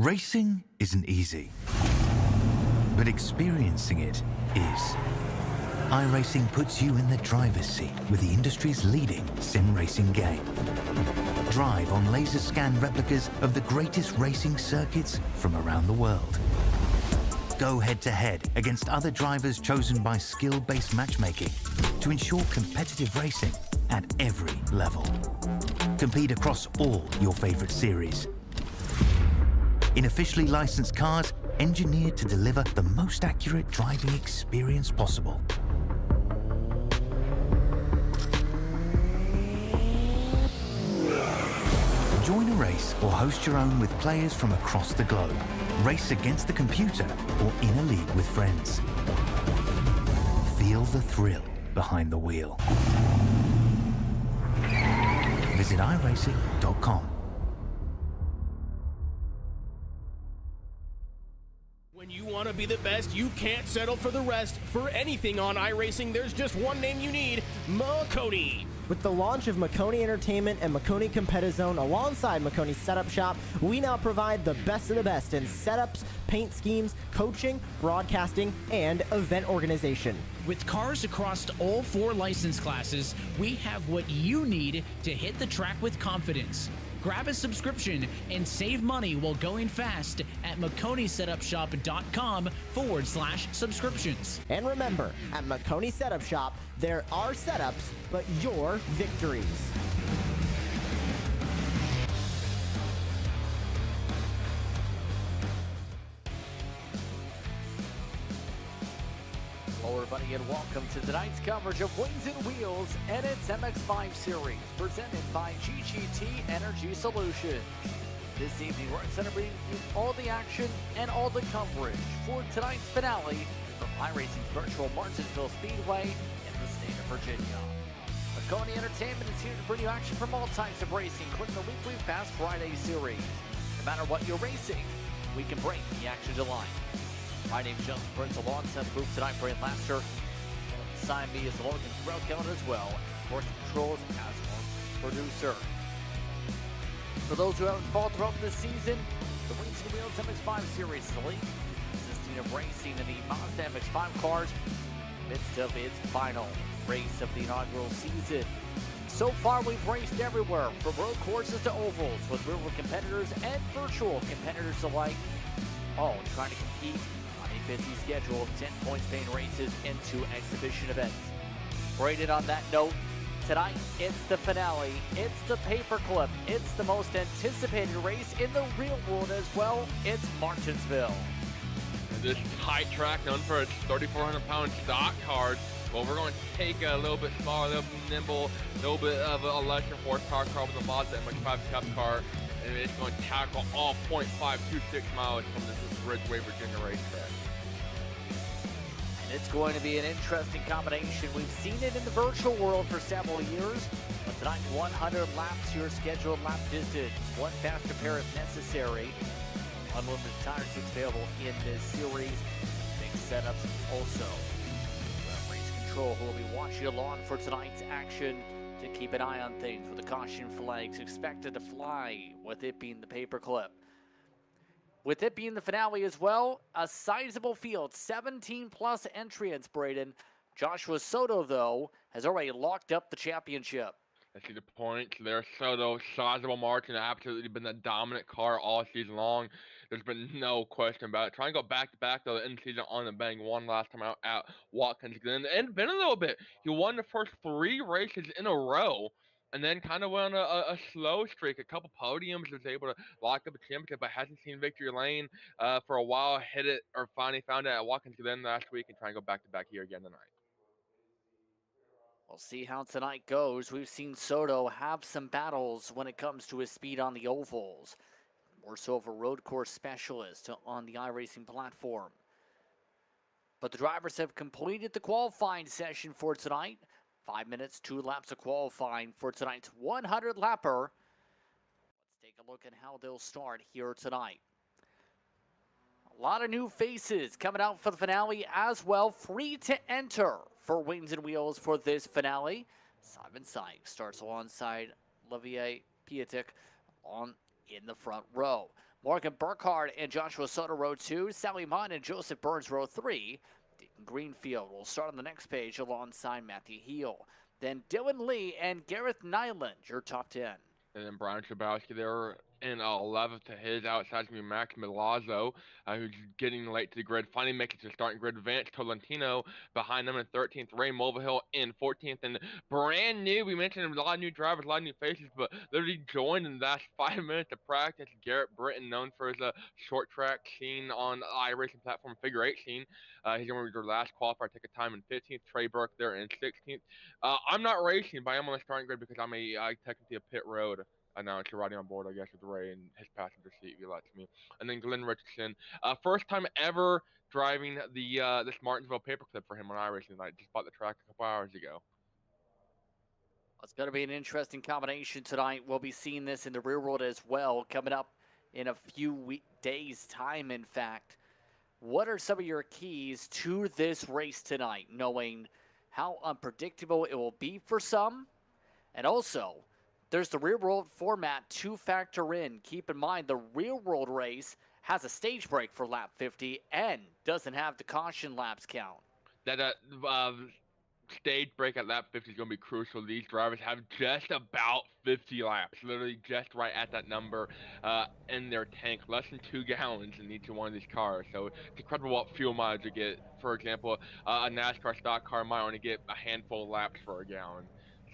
Racing isn't easy, but experiencing it is. iRacing puts you in the driver's seat with the industry's leading sim racing game. Drive on laser scan replicas of the greatest racing circuits from around the world. Go head-to-head against other drivers chosen by skill-based matchmaking to ensure competitive racing at every level. Compete across all your favorite series. In officially licensed cars, engineered to deliver the most accurate driving experience possible. Join a race or host your own with players from across the globe. Race against the computer or in a league with friends. Feel the thrill behind the wheel. Visit iRacing.com. When you want to be the best, you can't settle for the rest. For anything on iRacing, there's just one name you need: Maconi. With the launch of Maconi Entertainment and Maconi Competizone alongside Maconi Setup Shop, we now provide the best of the best in setups, paint schemes, coaching, broadcasting, and event organization. With cars across all 4 license classes, we have what you need to hit the track with confidence. Grab a subscription and save money while going fast at MaconiSetupShop.com/subscriptions. And remember, at Maconi Setup Shop, there are setups, but your victories. Hello everybody and welcome to tonight's coverage of Wings and Wheels and its MX-5 series, presented by GGT Energy Solutions. This evening we're going to bring you all the action and all the coverage for tonight's finale from iRacing's virtual Martinsville Speedway in the state of Virginia. Maconi Entertainment is here to bring you action from all types of racing, including the weekly Fast Friday series. No matter what you're racing, we can bring the action to life. My name's Justin Prince, alongside the booth tonight, Brian Laster. Alongside me is Logan Threlkellen as well, Sports Controls as our producer. For those who haven't followed throughout this season, the Wings and Wheels MX-5 series is a league consisting of racing in the Mazda MX-5 cars in the midst of its final race of the inaugural season. So far, we've raced everywhere, from road courses to ovals, with real competitors and virtual competitors alike, all trying to compete on a busy schedule of 10 points paying races and 2 exhibition events. Rated on that note, tonight it's the finale, it's the paperclip, it's the most anticipated race in the real world as well, it's Martinsville. And this tight track, known for its 3,400-pound stock cars, well, we're going to take a little bit smaller, a little bit nimble, a little bit of a lesser horsepower car with a Mazda MX-5 Cup car, and it's going to tackle all 0.526 miles from this Ridgeway, Virginia racetrack. And it's going to be an interesting combination. We've seen it in the virtual world for several years, but tonight 100 laps, your scheduled lap distance, one faster pair if necessary. Unlimited tire seats available in this series. Big setups also. Race Control, who will be watching along for tonight's action to keep an eye on things, with the caution flags expected to fly, with it being the paperclip. With it being the finale as well, a sizable field, 17+ entrants, Braden. Joshua Soto, though, has already locked up the championship. I see the points there. Soto, sizable margin, absolutely been the dominant car all season long. There's been no question about it. Trying to go back-to-back, though, the end season on the bang. Won last time out at Watkins Glen. And been a little bit. He won the first 3 races in a row, and then kind of went on a slow streak, a couple podiums, was able to lock up a championship, but hasn't seen victory lane for a while. Hit it, or finally found it at Watkins Glen last week, and try and go back-to-back here again tonight. We'll see how tonight goes. We've seen Soto have some battles when it comes to his speed on the ovals. More so of a road course specialist on the iRacing platform. But the drivers have completed the qualifying session for tonight. 5 minutes, 2 laps of qualifying for tonight's 100 lapper. Let's take a look at how they'll start here tonight. A lot of new faces coming out for the finale as well. Free to enter for Wings and Wheels for this finale. Simon Sykes starts alongside Olivier Pietek in the front row. Morgan Burkhardt and Joshua Soto, row 2. Sally Munn and Joseph Burns, row 3. Deacon Greenfield will start on the next page alongside Matthew Heel. Then Dylan Lee and Gareth Nyland, your top 10. And then Brian Chabowski there in 11th to his outside is going to be Max Milazzo, who's getting late to the grid, finally making it to the starting grid. Vance Tolentino behind them in 13th. Ray Mulvihill in 14th. And brand new, we mentioned a lot of new drivers, a lot of new faces, but literally joined in the last 5 minutes of practice. Garrett Britton, known for his short track scene on iRacing platform, figure 8 scene. He's going to be their last qualifier, take a time in 15th. Trey Burke there in 16th. I'm not racing, but I am on the starting grid because I'm technically a pit road announcer riding on board, I guess, with Ray in his passenger seat, if you like me. And then Glenn Richardson, first time ever driving this Martinsville paperclip for him on iRacing tonight. Just bought the track a couple hours ago. It's going to be an interesting combination tonight. We'll be seeing this in the rear world as well, coming up in a few days' time, in fact. What are some of your keys to this race tonight, knowing how unpredictable it will be for some? And also, there's the rear world format to factor in. Keep in mind, the real world race has a stage break for lap 50 and doesn't have the caution laps count. That stage break at lap 50 is going to be crucial. These drivers have just about 50 laps, literally just right at that number in their tank, less than 2 gallons in each one of these cars. So it's incredible what fuel mileage you get. For example, a NASCAR stock car might only get a handful of laps for a gallon.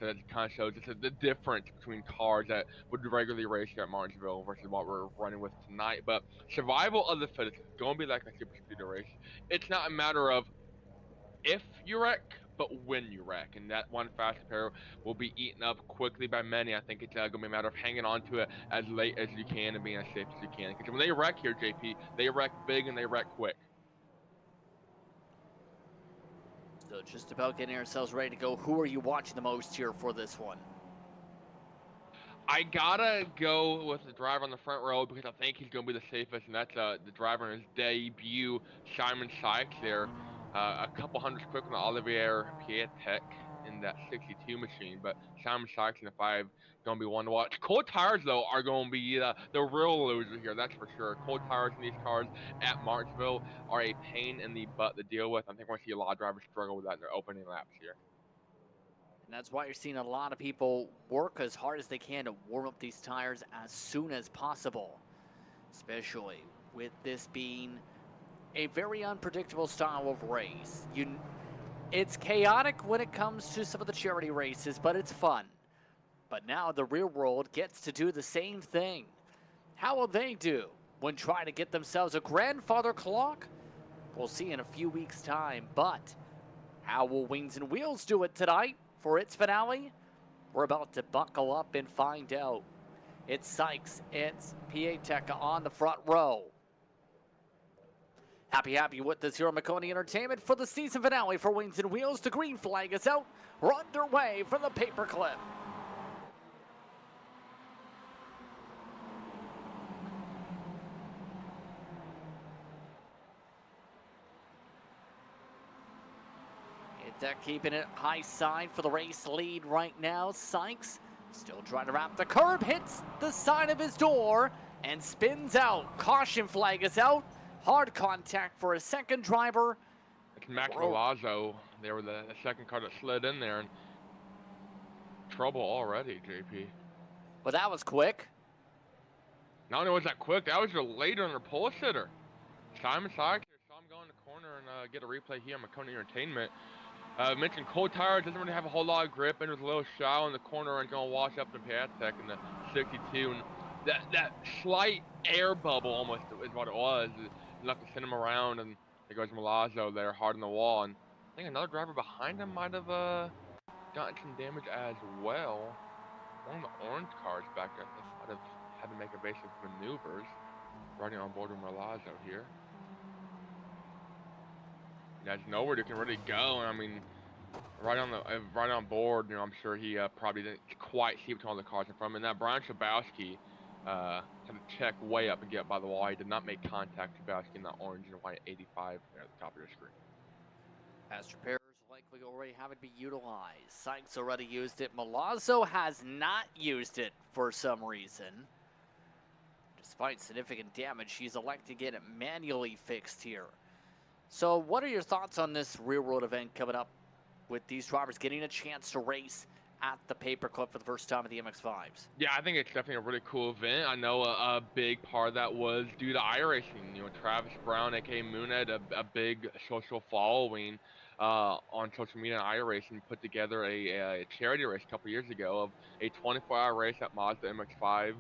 So that kind of shows the difference between cars that would regularly race here at Martinsville versus what we're running with tonight. But survival of the fittest is going to be like a super speeder race. It's not a matter of if you wreck, but when you wreck. And that one fast pair will be eaten up quickly by many. I think it's going to be a matter of hanging on to it as late as you can and being as safe as you can. Because when they wreck here, JP, they wreck big and they wreck quick. So just about getting ourselves ready to go. Who are you watching the most here for this one? I gotta go with the driver on the front row because I think he's gonna be the safest, and that's the driver in his debut, Simon Sykes there. A couple hundreds quick on Olivier Pietek in that 62 machine, but Simon Sykes in the 5 gonna be one to watch. Cold tires though are gonna be the real loser here, that's for sure. Cold tires in these cars at Martinsville are a pain in the butt to deal with. I think we're gonna see a lot of drivers struggle with that in their opening laps here. And that's why you're seeing a lot of people work as hard as they can to warm up these tires as soon as possible, especially with this being a very unpredictable style of race. It's chaotic when it comes to some of the charity races, but it's fun. But now the real world gets to do the same thing. How will they do when trying to get themselves a grandfather clock? We'll see in a few weeks' time, but how will Wings and Wheels do it tonight for its finale? We're about to buckle up and find out. It's Sykes, it's Pietek on the front row. Happy with this here on Maconi Entertainment for the season finale for Wings and Wheels. The green flag is out. We're underway for the paperclip. Pietek keeping it high side for the race lead right now. Sykes still trying to wrap the curb, hits the side of his door and spins out. Caution flag is out. Hard contact for a second driver. It's Max Milazzo. They were the second car that slid in there, and trouble already, JP. Well, that was quick. Not only was that quick, that was your later on their pole sitter. Simon Sykes saw him go in the corner and get a replay here on Maconi Entertainment. Mentioned cold tires, doesn't really have a whole lot of grip, and it was a little shallow in the corner and going to wash up the Pietek in the 62. And that slight air bubble almost is what it was. Enough to send him around, and there goes Milazzo there hard on the wall. And I think another driver behind him might have gotten some damage as well. One of the orange cars back there might have had to make evasive maneuvers. Riding on board with Milazzo here. There's nowhere you can really go, and I mean, right on board, you know, I'm sure he probably didn't quite see between all the cars in front of him. And that Brian Chabowski had to check way up and get up by the wall. He did not make contact. Chabowski in that orange and white 85 there at the top of your screen. Past repairs likely already haven't been utilized. Sykes already used it. Milazzo has not used it for some reason. Just Despite significant damage, he's elected to get it manually fixed here. So what are your thoughts on this real-world event coming up with these drivers getting a chance to race at the paperclip for the first time at the MX-5s? Yeah, I think it's definitely a really cool event. I know a big part of that was due to iRacing. You know, Travis Brown, aka Moon, had a big social following on social media and iRacing, put together a charity race a couple years ago of a 24-hour race at Mazda MX-5s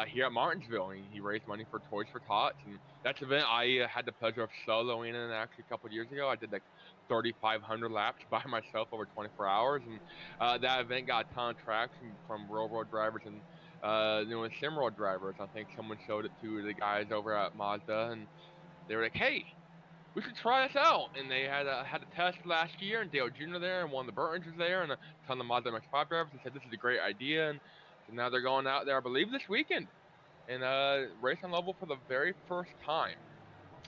here at Martinsville. And he raised money for Toys for Tots, and that's an event I had the pleasure of soloing in actually a couple years ago. I did like 3,500 laps by myself over 24 hours, and that event got a ton of traction from real world drivers and and sim world drivers. I think someone showed it to the guys over at Mazda, and they were like, "Hey, we should try this out." And they had a test last year, and Dale Jr. there, and one of the Burtons was there, and a ton of Mazda MX-5 drivers. They said this is a great idea, and so now they're going out there, I believe, this weekend, and race on level for the very first time.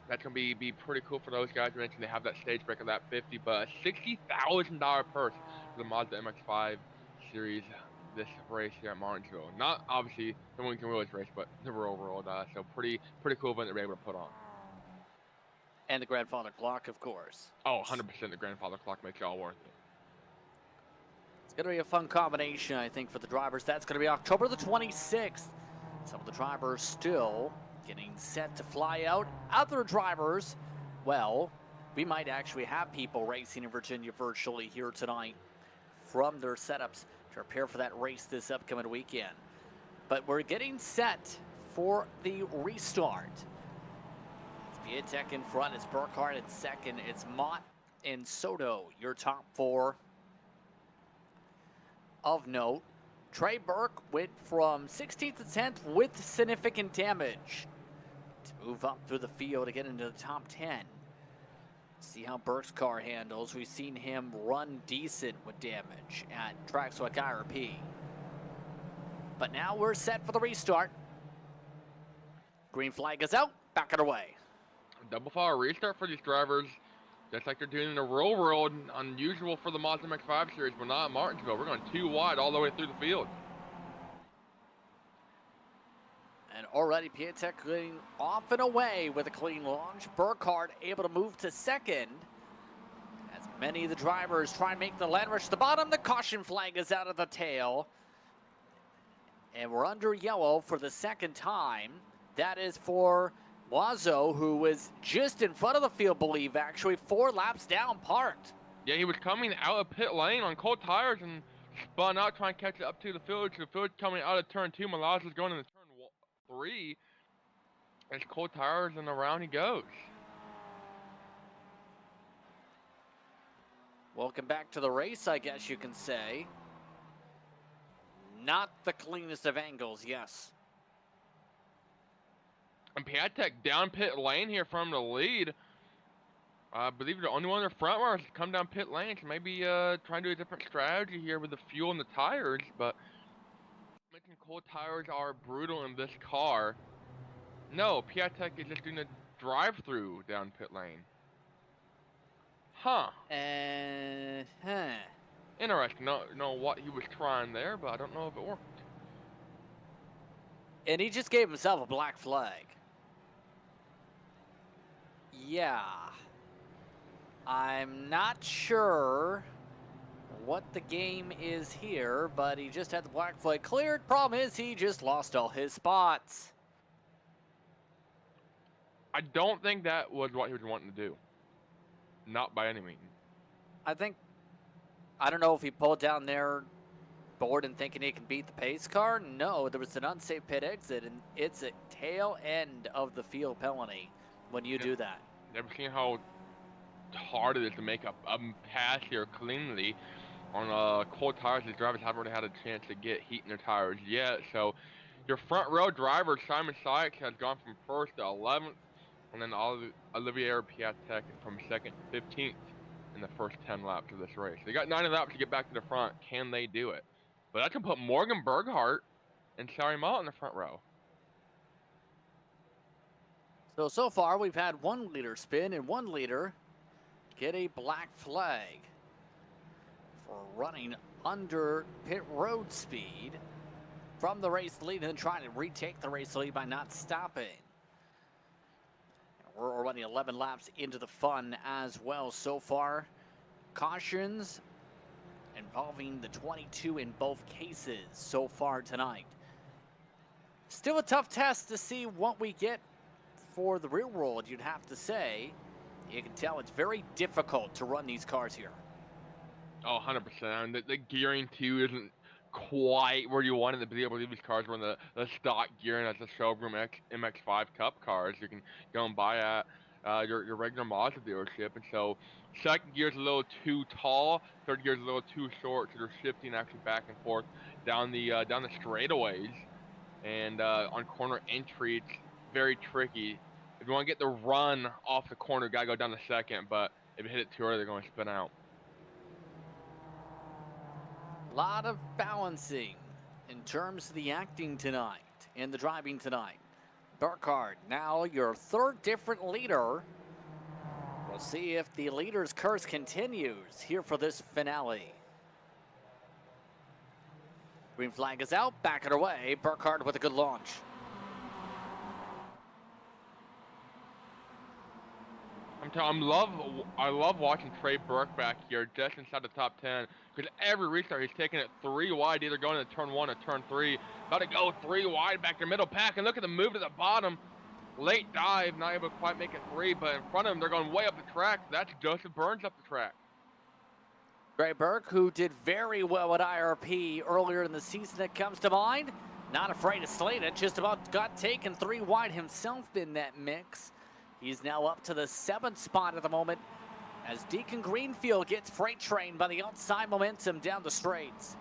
That's gonna be pretty cool for those guys. You mentioned they have that stage break of that 50, but a $60,000 purse for the Mazda MX-5 series this race here at Martinsville. Not obviously the Wington Wheelers race, but the real world. So pretty cool event that we're able to put on. And the grandfather clock, of course. Oh, 100% the grandfather clock makes it all worth it. It's going to be a fun combination, I think, for the drivers. That's going to be October the 26th. Some of the drivers still getting set to fly out. Other drivers, well, we might actually have people racing in Virginia virtually here tonight from their setups to prepare for that race this upcoming weekend. But we're getting set for the restart. It's Pietek in front, it's Burkhardt in second, it's Mott and Soto, your top four. Of note, Trey Burke went from 16th to 10th with significant damage to move up through the field to get into the top 10. See how Burke's car handles. We've seen him run decent with damage at tracks like IRP. But now we're set for the restart. Green flag is out, back it away. Double file restart for these drivers, just like they're doing in the real world. Unusual for the Mazda MX-5 series, but not at Martinsville. We're going 2 wide all the way through the field. And already Pietek getting off and away with a clean launch. Burkhardt able to move to second. As many of the drivers try and make the land rush to the bottom, the caution flag is out of the tail. And we're under yellow for the second time. That is for Wazo, who was just in front of the field, believe, actually 4 laps down parked. Yeah, he was coming out of pit lane on cold tires and spun out trying to catch it up to the field. The field coming out of turn 2. Malazzo's going into turn 3. It's cold tires and around he goes. Welcome back to the race, I guess you can say. Not the cleanest of angles, yes. And Pietek down pit lane here from the lead. I believe the only one in the front runners to come down pit lane. So maybe trying to do a different strategy here with the fuel and the tires. But mentioned cold tires are brutal in this car. No, Pietek is just doing a drive-through down pit lane. Huh. Interesting. Don't know what he was trying there, but I don't know if it worked. And he just gave himself a black flag. Yeah. I'm not sure what the game is here, but he just had the black flag cleared. Problem is, he just lost all his spots. I don't think that was what he was wanting to do. Not by any means. I don't know if he pulled down their board and thinking he can beat the pace car. No, there was an unsafe pit exit, and it's a tail end of the field penalty when you do that. Never seen how hard it is to make a pass here cleanly on cold tires. These drivers haven't really had a chance to get heat in their tires yet. So your front row driver, Simon Sykes, has gone from 1st to 11th, and then Olivier Pietek from 2nd to 15th in the first 10 laps of this race. They got 9 laps to get back to the front. Can they do it? But that can put Morgan Burghardt and Sari Mott in the front row. So far, we've had 1 leader spin and 1 leader get a black flag for running under pit road speed. from the race lead and then trying to retake the race lead by not stopping. We're already 11 laps into the fun as well so far. Cautions involving the 22 in both cases so far tonight. Still a tough test to see what we get for the real world, you'd have to say. You can tell it's very difficult to run these cars here. Oh, 100%. I mean, the gearing too isn't quite where you want it to be. I believe these cars run the stock gearing as the showroom MX-5 Cup cars you can go and buy at your regular Mazda dealership. And so second gear is a little too tall, third gear is a little too short, so they're shifting actually back and forth down the straightaways. And on corner entry, it's very tricky. If you want to get the run off the corner, you gotta go down the second. But if you hit it too early, they're going to spin out. A lot of balancing in terms of the acting tonight and the driving tonight. Burkhardt, now your third different leader. We'll see if the leader's curse continues here for this finale. Green flag is out, back it away. Burkhardt with a good launch. I love watching Trey Burke back here just inside the top 10 because every restart he's taking it 3 wide, either going to turn 1 or turn 3. About to go 3 wide back to middle pack, and look at the move to the bottom. Late dive, not able to quite make it 3, but in front of him they're going way up the track. That's Joseph Burns up the track. Trey Burke, who did very well at IRP earlier in the season, that comes to mind. Not afraid to slate it, just about got taken 3 wide himself in that mix. He's now up to the 7th spot at the moment as Deacon Greenfield gets freight trained by the outside momentum down the straights.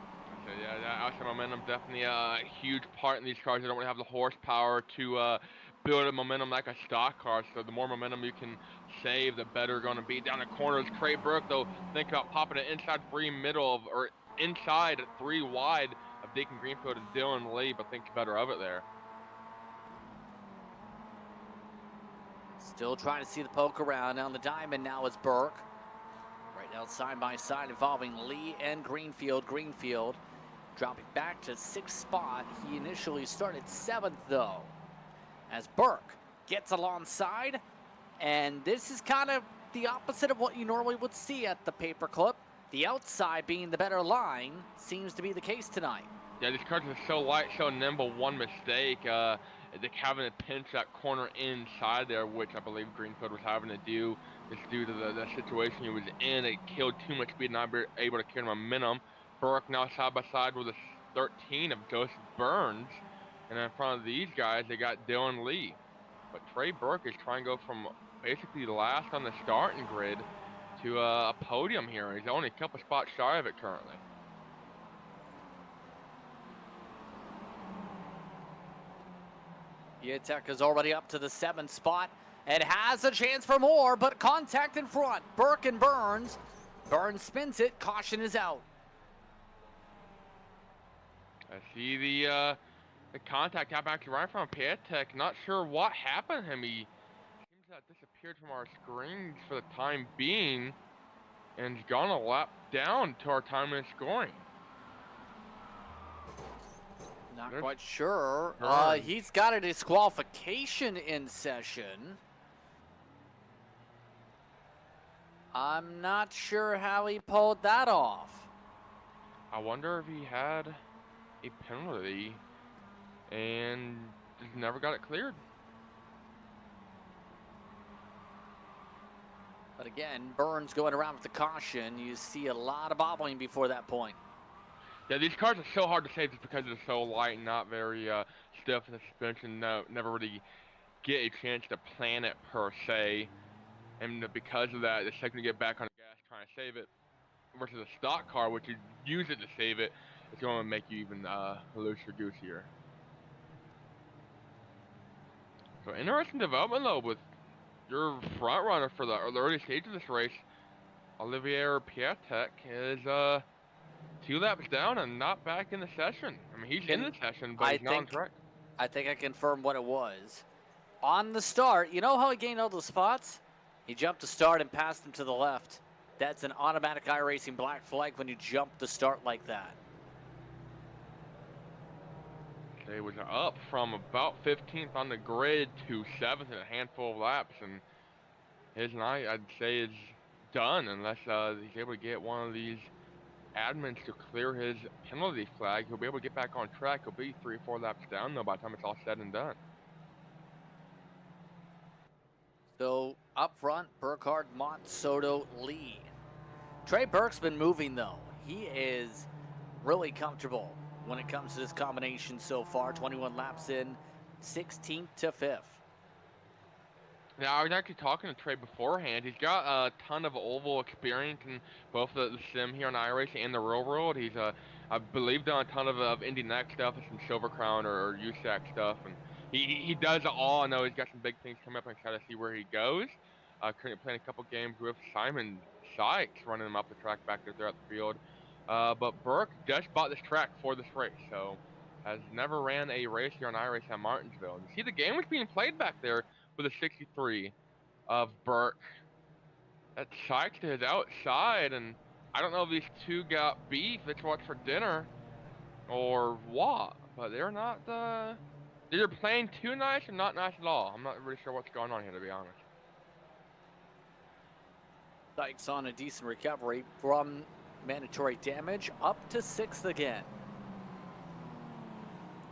Yeah, that outside momentum definitely a huge part in these cars. They don't really have the horsepower to build a momentum like a stock car. So the more momentum you can save, the better going to be. Down the corners, Trey Burke, though, think about popping it inside 3 middle or inside 3 wide of Deacon Greenfield and Dylan Lee, but think better of it there. Still trying to see the poke around. On the diamond now is Burke. Right now side by side involving Lee and Greenfield. Greenfield dropping back to 6th spot. He initially started 7th though. As Burke gets alongside. And this is kind of the opposite of what you normally would see at the paperclip. The outside being the better line seems to be the case tonight. Yeah, these cars are so light, so nimble. One mistake, they're having to pinch that corner inside there, which I believe Greenfield was having to do. It's due to the situation he was in. It killed too much speed, not able to carry momentum. Burke now side by side with a 13 of Joseph Burns. And in front of these guys, they got Dylan Lee. But Trey Burke is trying to go from basically last on the starting grid to a podium here. He's only a couple spots shy of it currently. Tech is already up to the 7th spot and has a chance for more, but contact in front. Burke and Burns. Burns spins it. Caution is out. I see the contact happen actually right from Tech. Not sure what happened to him. He seems to have disappeared from our screens for the time being and he's gone a lap down to our time in scoring. Not quite sure. Burns. He's got a disqualification in session. I'm not sure how he pulled that off. I wonder if he had a penalty and just never got it cleared. But again, Burns going around with the caution. You see a lot of bobbling before that point. Yeah, these cars are so hard to save just because they're so light and not very stiff in the suspension. Never really get a chance to plan it per se. And because of that, the second you get back on the gas trying to save it, versus a stock car, which you use it to save it, it's going to make you even looser goosier. So interesting development though with your front runner for the early stage of this race, Olivier Piatek, is 2 laps down and not back in the session. I mean, he's in the session, but he's not on track. I think I confirmed what it was. On the start, you know how he gained all those spots? He jumped to start and passed him to the left. That's an automatic iRacing black flag when you jump to start like that. They was up from about 15th on the grid to 7th in a handful of laps, and his night, I'd say, is done unless he's able to get one of these admins to clear his penalty flag. He'll be able to get back on track. He'll be 3 or 4 laps down, though, by the time it's all said and done. So up front, Burkhardt, Mott, Soto, Lee. Trey Burke's been moving, though. He is really comfortable when it comes to this combination so far. 21 laps in, 16th to 5th. Now, I was actually talking to Trey beforehand. He's got a ton of oval experience in both the sim here on iRacing and the real world. He's, I believe, done a ton of Indy Next stuff and some Silver Crown or USAC stuff. And he does it all. I know he's got some big things coming up. I'm excited to see where he goes. Currently playing a couple games with Simon Sykes, running him up the track back there throughout the field. But Burke just bought this track for this race, so has never ran a race here on iRacing at Martinsville. And you see the game was being played back there with a 63 of Burke. That Sykes to his outside, and I don't know if these two got beef. It's what's for dinner or what, but they're not either playing too nice or not nice at all. I'm not really sure what's going on here, to be honest. Sykes on a decent recovery from mandatory damage, up to 6th again.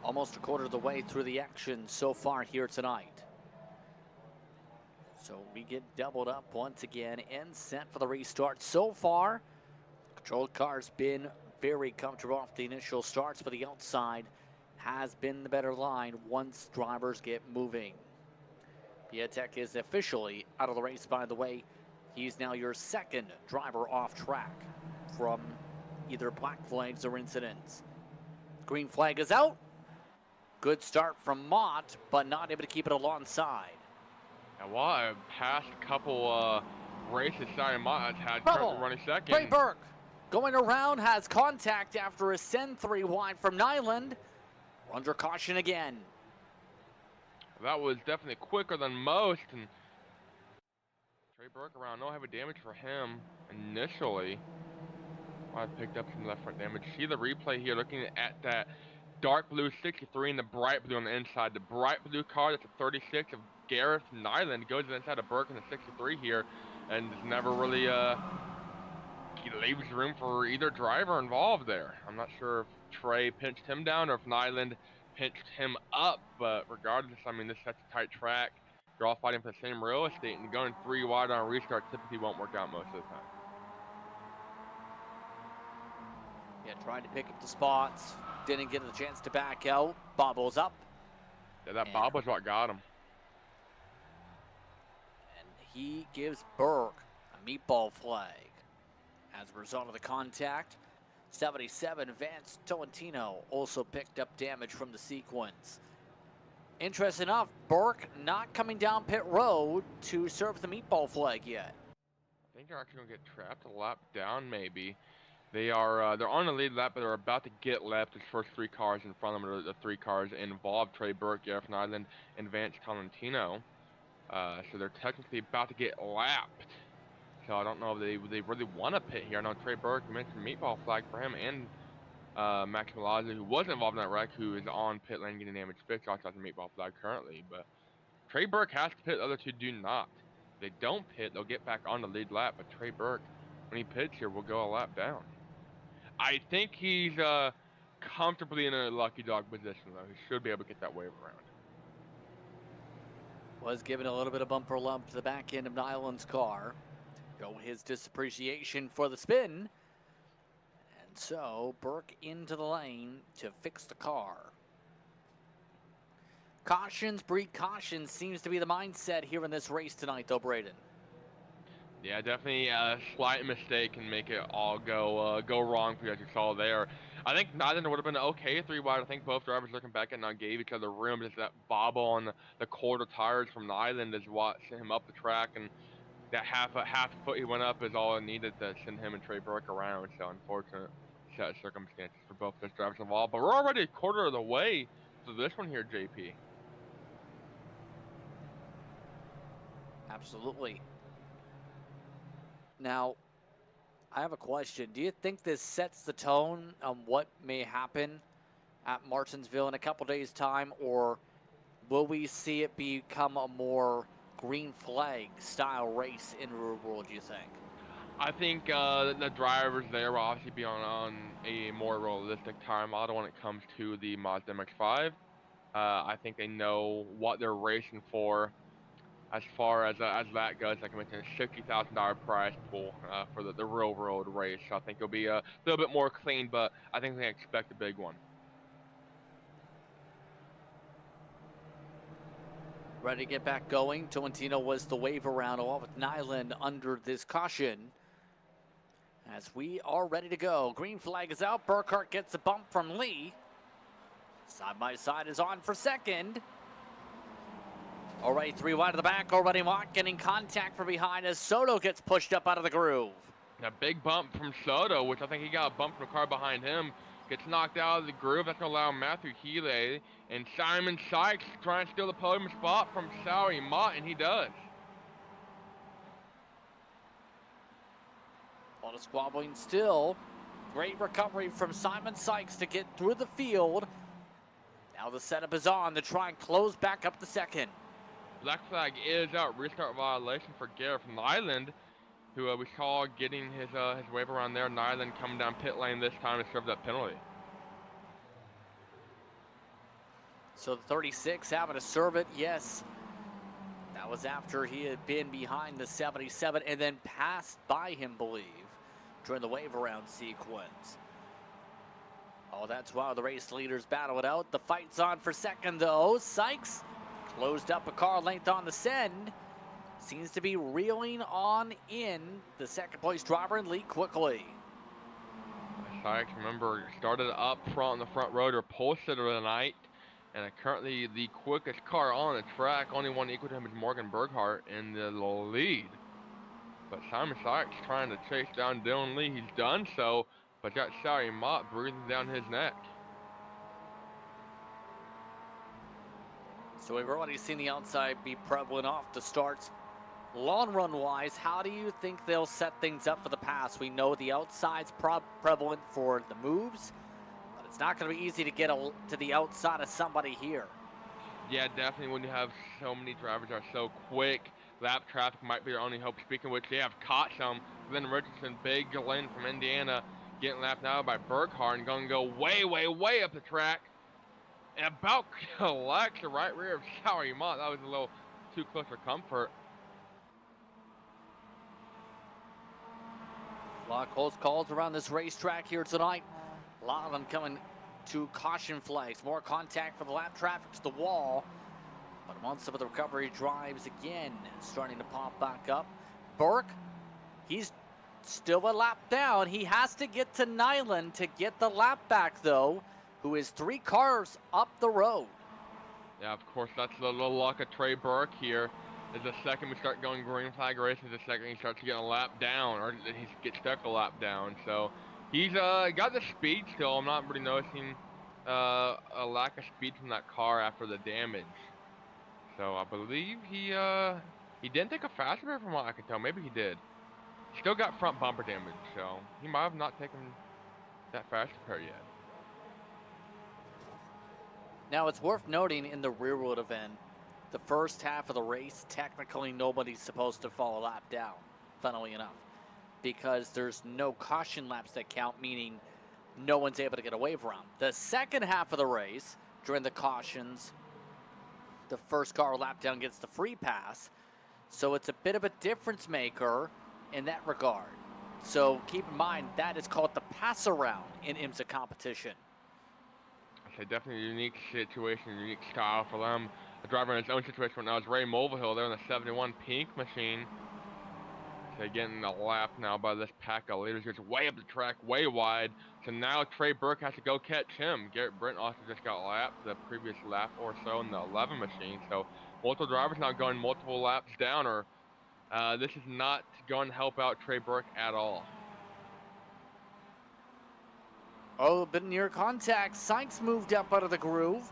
Almost a quarter of the way through the action so far here tonight. So we get doubled up once again and set for the restart. So far, controlled car's been very comfortable off the initial starts, but the outside has been the better line once drivers get moving. Piatek is officially out of the race, by the way. He's now your second driver off track from either black flags or incidents. Green flag is out. Good start from Mott, but not able to keep it alongside. And while a past couple races, Simon Mott has had currently running second. Trey Burke going around, has contact after a send 3 wide from Nyland. We're under caution again. That was definitely quicker than most, and Trey Burke around, no heavy damage for him initially. I picked up some left front damage. See the replay here, looking at that dark blue 63 and the bright blue on the inside. The bright blue car, that's a 36 of Gareth Nyland, goes inside of Burke in the 63 here, and just never really leaves room for either driver involved there. I'm not sure if Trey pinched him down or if Nyland pinched him up, but regardless, I mean, this sets a tight track. They're all fighting for the same real estate, and going 3 wide on a restart typically won't work out most of the time. Yeah, trying to pick up the spots. Didn't get a chance to back out. Bobbles up. Yeah, that bob was what got him. And he gives Burke a meatball flag. As a result of the contact, 77 Vance Tolentino also picked up damage from the sequence. Interesting enough, Burke not coming down pit road to serve the meatball flag yet. I think they're actually going to get trapped a lap down, maybe. They're on the lead lap, but they're about to get left. There's first 3 cars in front of them are the 3 cars involved: Trey Burke, Gareth Nyland, and Vance Tolentino. So they're technically about to get lapped. So I don't know if they really want to pit here. I know Trey Burke, you mentioned meatball flag for him, and Max Milazzi, who was involved in that wreck, who is on pit lane getting damage fixed, also has a meatball flag currently. But Trey Burke has to pit, the other 2 do not. If they don't pit, they'll get back on the lead lap, but Trey Burke, when he pits here, will go a lap down. I think he's comfortably in a lucky dog position, though. He should be able to get that wave around. Was given a little bit of bumper lump to the back end of Nyland's car. Go his disappreciation for the spin. And so Burke into the lane to fix the car. Cautions breed cautions seems to be the mindset here in this race tonight, though, Braden. Yeah, definitely a slight mistake can make it all go wrong for you, as you saw there. I think Nyland would have been okay 3 wide. I think both drivers looking back at now gave each other room. Just that bobble on the quarter tires from Nyland is what sent him up the track, and that half foot he went up is all it needed to send him and Trey Burke around. So unfortunate set of circumstances for both those drivers involved. But we're already a quarter of the way to this one here, JP. Absolutely. Now, I have a question. Do you think this sets the tone on what may happen at Martinsville in a couple days' time, or will we see it become a more green flag style race in Real World, do you think? I think the drivers there will obviously be on a more realistic tire model when it comes to the Mazda MX-5. I think they know what they're racing for as far as that goes. Like I mentioned, a $60,000 prize pool for the real world race. So I think it'll be a little bit more clean, but I think they expect a big one. Ready to get back going. Tolentino was the wave around along with Nyland under this caution. As we are ready to go. Green flag is out. Burkhart gets a bump from Lee. Side by side is on for second. Already 3 wide of the back. Already Mott getting contact from behind as Soto gets pushed up out of the groove. A big bump from Soto, which I think he got a bump from the car behind him. Gets knocked out of the groove. That's going to allow Matthew Healy and Simon Sykes trying to steal the podium spot from Sally Mott, and he does. A lot of squabbling still. Great recovery from Simon Sykes to get through the field. Now the setup is on to try and close back up the second. Black flag is out. Restart violation for Gareth Nyland, who we saw getting his wave around there. Nyland coming down pit lane this time to serve that penalty. So the 36 having to serve it, yes. That was after he had been behind the 77 and then passed by him, believe, during the wave around sequence. Oh, that's while the race leaders battle it out. The fight's on for second, though. Sykes closed up a car length on the send. Seems to be reeling on in the second place driver and Lee quickly. Sykes, remember, started up front on the front rotor, pole sitter of the night, and currently the quickest car on the track. Only one equal to him is Morgan Burkhart in the lead. But Simon Sykes trying to chase down Dylan Lee. He's done so, but got Sally Mott breathing down his neck. So we've already seen the outside be prevalent off the starts. Long run wise, how do you think they'll set things up for the pass? We know the outside's prevalent for the moves, but it's not going to be easy to get to the outside of somebody here. Yeah, definitely when you have so many drivers that are so quick, lap traffic might be their only hope. Speaking of which, they have caught some. Glenn Richardson, big Glenn from Indiana, getting lapped now by Burkhart and going to go way, way, way up the track. And about collects the right rear of Sally Mott. That was a little too close for comfort. A lot of close calls around this racetrack here tonight. A lot of them coming to caution flags. More contact for the lap traffic to the wall. But once some of the recovery drives again starting to pop back up. Burke, he's still a lap down. He has to get to Nyland to get the lap back, though, who is 3 cars up the road. Yeah, of course, that's the little luck of Trey Burke here. Is the second we start going green flag racing, the second he starts getting a lap down, or he gets stuck a lap down. So he's got the speed still. I'm not really noticing a lack of speed from that car after the damage. So I believe he didn't take a fast repair from what I can tell. Maybe he did. Still got front bumper damage, so he might have not taken that fast repair yet. Now, it's worth noting in the rear world event, the first half of the race, technically nobody's supposed to fall a lap down, funnily enough, because there's no caution laps that count, meaning no one's able to get a wave around. The second half of the race, during the cautions, the first car lap down gets the free pass, so it's a bit of a difference maker in that regard. So keep in mind, that is called the pass around in IMSA competition. Okay, definitely a unique situation, a unique style for them. The driver in his own situation right now is Ray Mulvihill. They're in the 71 pink machine. Okay, getting a lap now by this pack of leaders. Gets way up the track, way wide. So now Trey Burke has to go catch him. Garrett Brent also just got lapped the previous lap or so in the 11 machine. So multiple drivers now going multiple laps down, or this is not going to help out Trey Burke at all. Oh, a bit near contact. Sykes moved up out of the groove.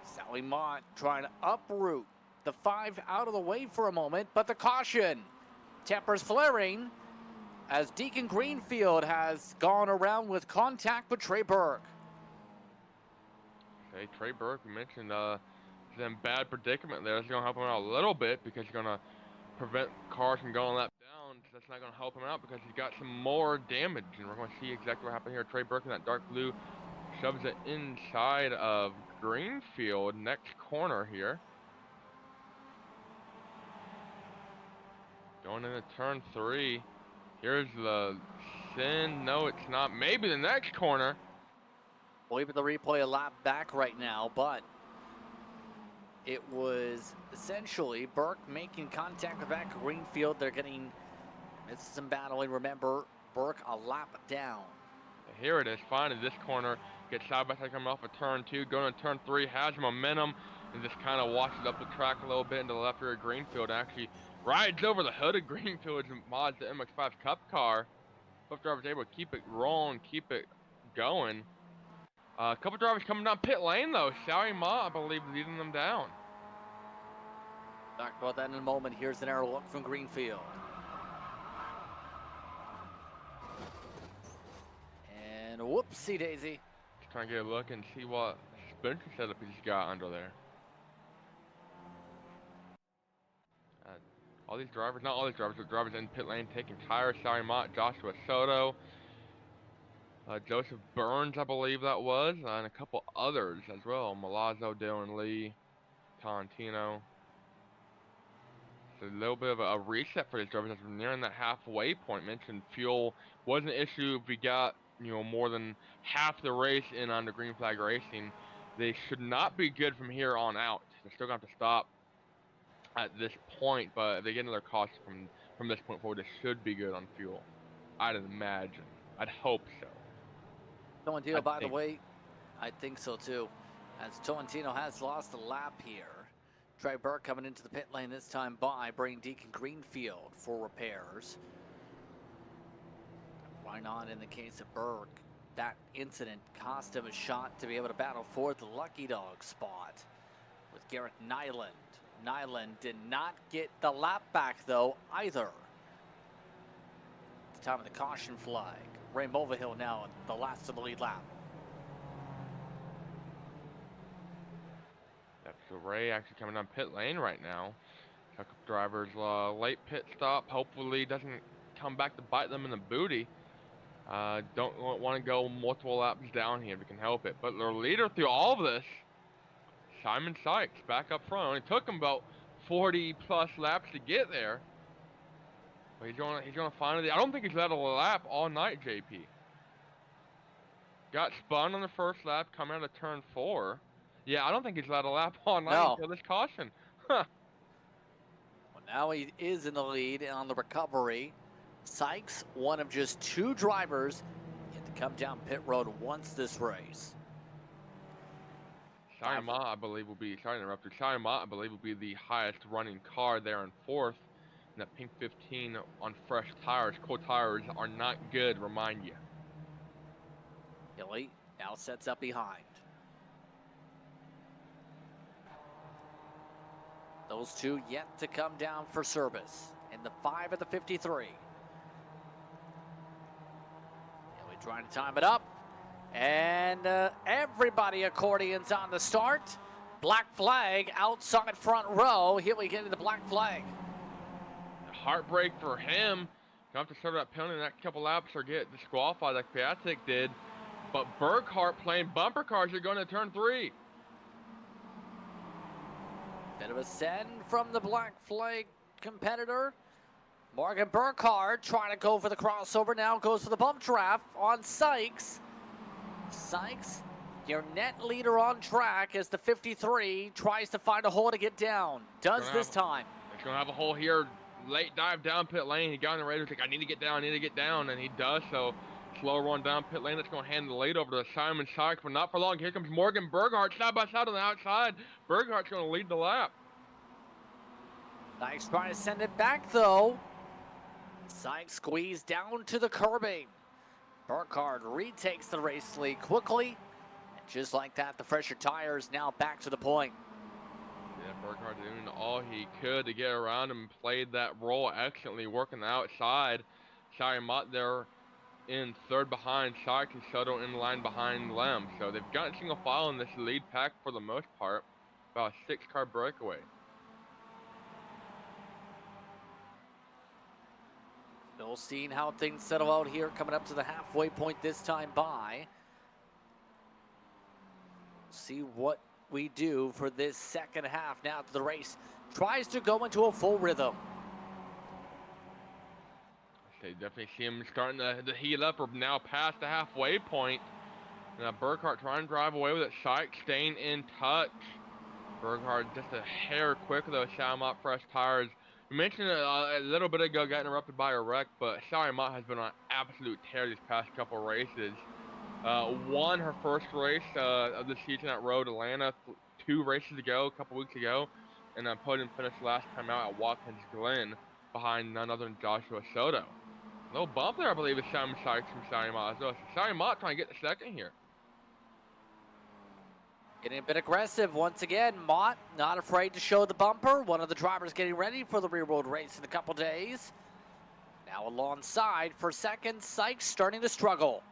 Sally Mott trying to uproot the 5 out of the way for a moment, but the caution. Tempers flaring as Deacon Greenfield has gone around with contact with Trey Burke. Okay, Trey Burke, you mentioned he's in bad predicament there. That's going to help him out a little bit because he's going to prevent cars from going lap down. That's not going to help him out because he's got some more damage. And we're going to see exactly what happened here. Trey Burke in that dark blue shoves it inside of Greenfield, next corner here. Going into turn 3. Here's the sin. No, it's not. Maybe the next corner. Believe the replay a lap back right now, but it was essentially Burke making contact with back Greenfield. They're getting some battling. Remember, Burke a lap down. Here it is. Finally, this corner gets side by side coming off of turn 2, going to turn 3, has momentum, and just kind of washes up the track a little bit into the left rear of Greenfield. Actually rides over the hood of Greenfield's Mazda MX-5 Cup car. Both drivers able to keep it rolling, keep it going. A couple drivers coming down pit lane though. Sally Ma, I believe, leading them down. Talk about that in a moment. Here's an arrow look from Greenfield. And whoopsie daisy. Just trying to get a look and see what suspension setup he's got under there. All these drivers, not all these drivers, but drivers in pit lane taking tires. Sally Mott, Joshua Soto, Joseph Burns, I believe that was, and a couple others as well. Malazzo, Dylan Lee, Tolentino. It's a little bit of a reset for these drivers as we're nearing that halfway point. Mentioned fuel was an issue if we got, you know, more than half the race in on the green flag racing. They should not be good from here on out. They're still going to have to stop at this point, but if they get another cost from this point forward, they should be good on fuel. I'd imagine. I'd hope so. Tolentino, by the way, I think so too, as Tolentino has lost a lap here. Trey Burke coming into the pit lane this time by bringing Deacon Greenfield for repairs. Why not in the case of Burke? That incident cost him a shot to be able to battle for the lucky dog spot with Garrett Nyland. Nyland did not get the lap back though either. At the time of the caution flag. Ray Mulvihill now in the last of the lead lap. Yep, so Ray actually coming down pit lane right now. A couple drivers late pit stop. Hopefully doesn't come back to bite them in the booty. Don't want to go multiple laps down here if we can help it. But their leader through all of this, Simon Sykes, back up front. Only took him about 40 plus laps to get there. But he's gonna finally. I don't think he's led a lap all night, JP. Got spun on the first lap, coming out of turn 4. Yeah, I don't think he's led a lap all night until this caution. Huh. Well, now he is in the lead on the recovery. Sykes, one of just 2 drivers yet to come down pit road once this race. Shai Ma, I believe, will be. Sorry to interrupt you. Shai Ma, I believe, will be the highest running car there in 4th. And that pink 15 on fresh tires. Cold tires are not good, remind you. Hilly now sets up behind. Those 2 yet to come down for service in the 5 of the 53. Hilly trying to time it up. And everybody accordions on the start. Black flag outside front row. Hilly getting the black flag. Heartbreak for him. Gonna have to serve that penalty in the next couple laps or get disqualified like Piatek did. But Burkhart playing bumper cars are going to turn 3. Bit of a send from the black flag competitor. Morgan Burkhart trying to go for the crossover. Now goes for the bump draft on Sykes. Sykes, your net leader on track as the 53 tries to find a hole to get down. Does this time. He's going to have a hole here. Late dive down pit lane. He got on the radar. He's like, I need to get down, and he does. So slow run down pit lane. That's going to hand the lead over to Simon Sykes, but not for long. Here comes Morgan Burkhart side by side on the outside. Burkhart's going to lead the lap. Sykes trying to send it back though. Sykes squeezed down to the curbing. Burkhart retakes the race lead quickly. And just like that, the fresher tires now back to the point. Yeah, Burkhart doing all he could to get around him, played that role excellently, working the outside. Shai Mott there in third behind Sykes and Soto in line behind Lem. So they've got single file in this lead pack for the most part. About a 6-car breakaway. Still seeing how things settle out here, coming up to the halfway point this time by. See what we do for this second half. Now the race tries to go into a full rhythm. They definitely see him starting to heat up. We're now past the halfway point. Now Burkhardt trying to drive away with it. Sykes staying in touch. Burkhardt just a hair quick though. Salmont fresh tires. We mentioned a little bit ago, got interrupted by a wreck, but Salmont has been on an absolute tear these past couple races. Won her first race of the season at Road Atlanta 2 races ago, a couple weeks ago, and podium finished last time out at Watkins Glen behind none other than Joshua Soto. No bump there, I believe, is Sam Sykes from Sally Mott as well. So Sally Mott trying to get the second here. Getting a bit aggressive once again. Mott not afraid to show the bumper. One of the drivers getting ready for the rear road race in a couple days. Now alongside for second, Sykes starting to struggle.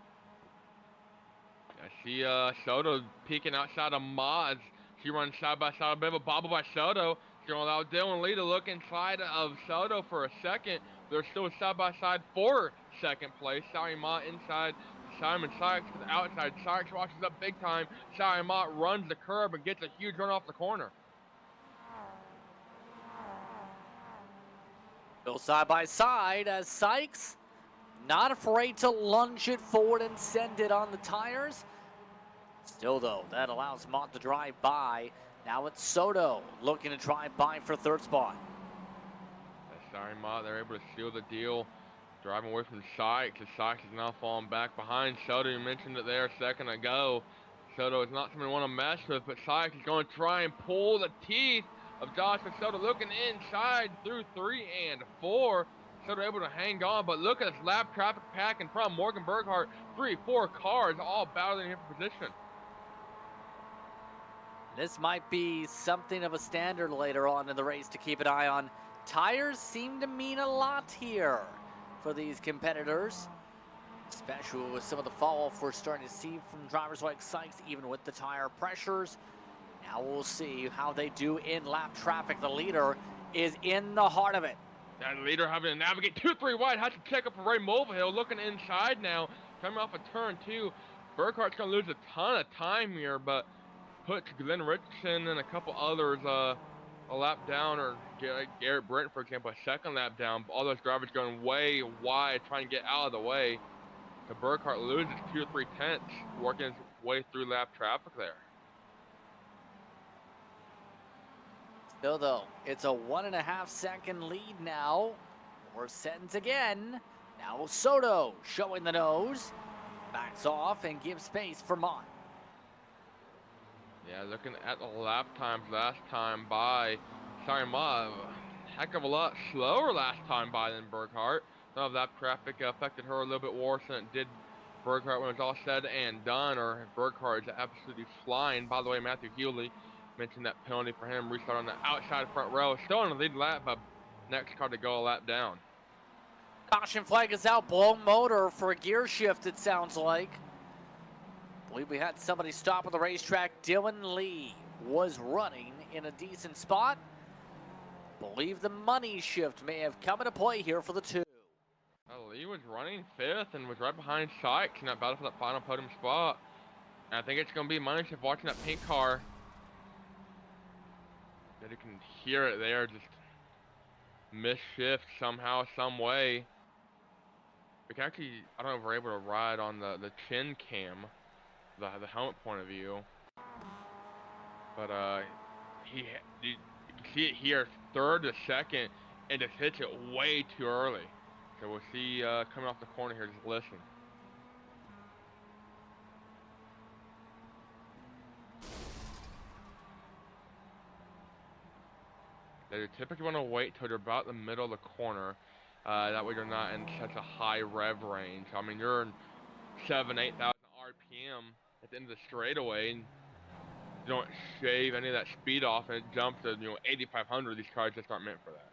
I see Soto peeking outside of Mott as she runs side by side. A bit of a bobble by Soto. She's going to allow Dylan Lee to look inside of Soto for a second. They're still side by side for second place. Sally Mott inside. Simon Sykes to the outside. Sykes watches up big time. Sally Mott runs the curb and gets a huge run off the corner. Still side by side as Sykes not afraid to lunge it forward and send it on the tires. Still though, that allows Mott to drive by. Now it's Soto looking to drive by for third spot. Sorry, Mott, they're able to seal the deal. Driving away from Sykes, as Sykes is now falling back behind Soto. You mentioned it there a second ago. Soto is not something you want to mess with, but Sykes is going to try and pull the teeth of Joshua Soto. Looking inside through 3 and 4. Soto able to hang on, but look at this lap traffic pack in front of Morgan Burkhardt. 3-4 cars all battling here for position. This might be something of a standard later on in the race to keep an eye on. Tires seem to mean a lot here for these competitors, especially with some of the fall off we're starting to see from drivers like Sykes, even with the tire pressures. Now we'll see how they do in lap traffic. The leader is in the heart of it. That leader having to navigate 2-3 wide, has to check up for Ray Mulvihill, looking inside now, coming off a turn 2. Burkhardt's going to lose a ton of time here, but puts Glenn Richardson and a couple others a lap down, or Garrett Brent, for example, a second lap down. All those drivers going way wide, trying to get out of the way. So Burkhardt loses 2 or 3 tenths, working his way through lap traffic there. Still though, it's a 1.5 second lead now. 4 seconds again. Now Soto showing the nose. Backs off and gives space for Mott. Yeah, looking at the lap times last time by, sorry, Mott, heck of a lot slower last time by than Burkhardt. Some of that traffic affected her a little bit worse than it did Burkhardt when it was all said and done, or Burkhardt is absolutely flying. By the way, Matthew Hewley mentioned that penalty for him, restart on the outside front row. Still in the lead lap, but next car to go a lap down. Caution flag is out, blown motor for a gear shift, it sounds like. I believe we had somebody stop at the racetrack. Dylan Lee was running in a decent spot. Believe the money shift may have come into play here for the 2. Lee was running 5th and was right behind Sykes in that battle for that final podium spot. And I think it's going to be money shift watching that pink car. That you can hear it there, just miss-shift somehow, some way. We can actually, I don't know if we're able to ride on the chin cam, the helmet point of view. But you can see it here, 3rd to 2nd, and just hits it way too early. So we'll see coming off the corner here, just listen. They typically want to wait till they're about the middle of the corner. That way they're not in such a high rev range. I mean, you're in 7,000-8,000 RPM at the end of the straightaway, and you don't shave any of that speed off, and it jumps to 8,500. These cars just aren't meant for that.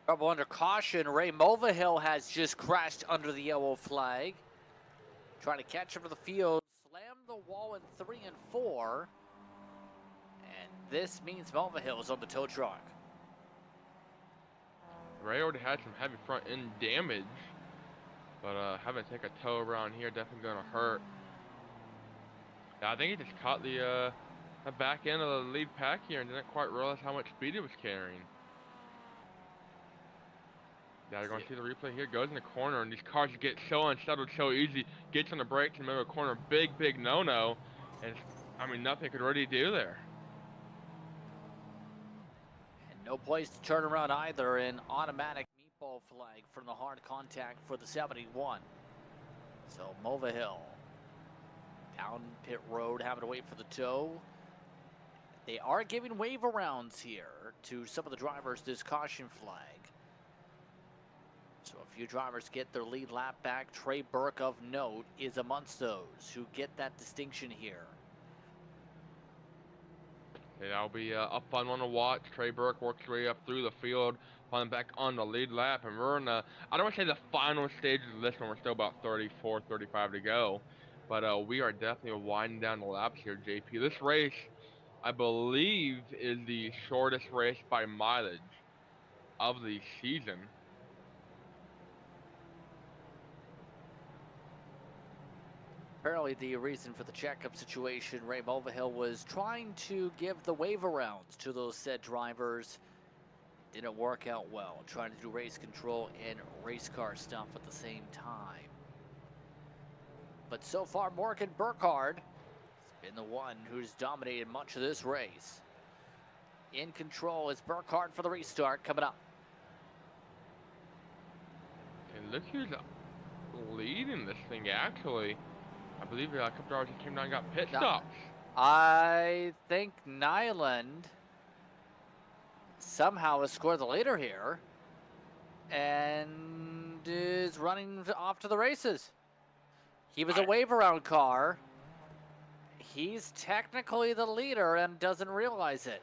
Trouble under caution. Ray Mulvihill has just crashed under the yellow flag. trying to catch up to the field, slammed the wall in 3 and 4. And this means Mulvihill is on the tow truck. Ray already had some heavy front end damage, but having to take a tow around here definitely gonna hurt. Yeah, I think he just caught the back end of the lead pack here and didn't quite realize how much speed he was carrying. Yeah, you're going to see the replay here. Goes in the corner, and these cars get so unsettled so easy. Gets on the brakes in the middle of the corner. Big no-no. And, I mean, nothing could really do there. And no place to turn around either. An automatic meatball flag from the hard contact for the 71. So, Mulvihill down pit road, having to wait for the tow. They are giving wave arounds here to some of the drivers this caution flag. So a few drivers get their lead lap back. Trey Burke of note is amongst those who get that distinction here. Okay, that'll be a fun one to watch. Trey Burke works his way up through the field, falling back on the lead lap. And we're in the, I don't want to say the final stages of this one. We're still about 34, 35 to go. But we are definitely winding down the laps here, JP. This race, I believe, is the shortest race by mileage of the season. Apparently the reason for the checkup situation, Ray Mulvihill was trying to give the wave arounds to those said drivers. Didn't work out well, trying to do race control and race car stuff at the same time. But so far, Morgan Burkhardt has been the one who's dominated much of this race. In control is Burkhardt for the restart coming up. And look who's leading this thing, actually. I believe a couple drivers just came down and got pit stops. I think Nyland somehow has scored the leader here and is running off to the races. He was a wave around car. He's technically the leader and doesn't realize it.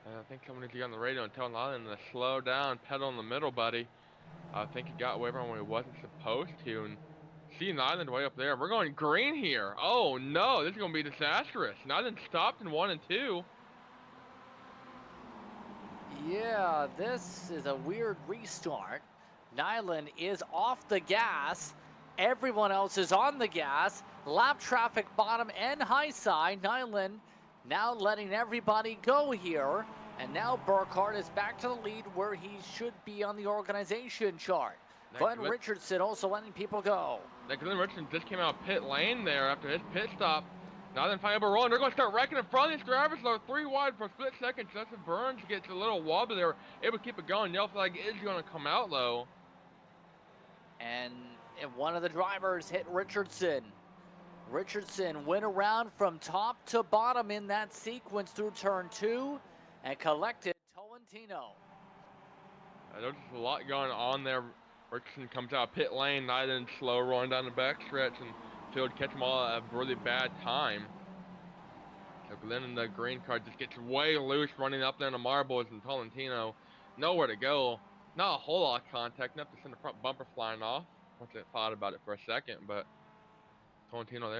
I think someone needs to get on the radio and tell Nyland to slow down, pedal in the middle, buddy. I think he got away from when he wasn't supposed to. And see Nyland way up there. We're going green here. Oh no, this is going to be disastrous. Nyland stopped in 1 and 2. Yeah, this is a weird restart. Nyland is off the gas. Everyone else is on the gas. Lap traffic bottom and high side. Nyland now letting everybody go here. And now Burkhardt is back to the lead where he should be on the organization chart. Glenn Richardson also letting people go. Glenn Richardson just came out pit lane there after his pit stop. Now then finally able to roll, and they're going to start wrecking in front of these drivers. They're 3 wide for a split second. Justin Burns gets a little wobbly there, able to keep it going. Yellow flag is going to come out though. And one of the drivers hit Richardson. Richardson went around from top to bottom in that sequence through turn 2 and collected Tolentino. There's just a lot going on there. Richardson comes out pit lane, Nyland slow rolling down the backstretch, and Field catch them all at a really bad time. So Glenn in the green car just gets way loose running up there in the marbles, and Tolentino nowhere to go. Not a whole lot of contact, enough to send the front bumper flying off. Once I thought about it for a second, but Tolentino there.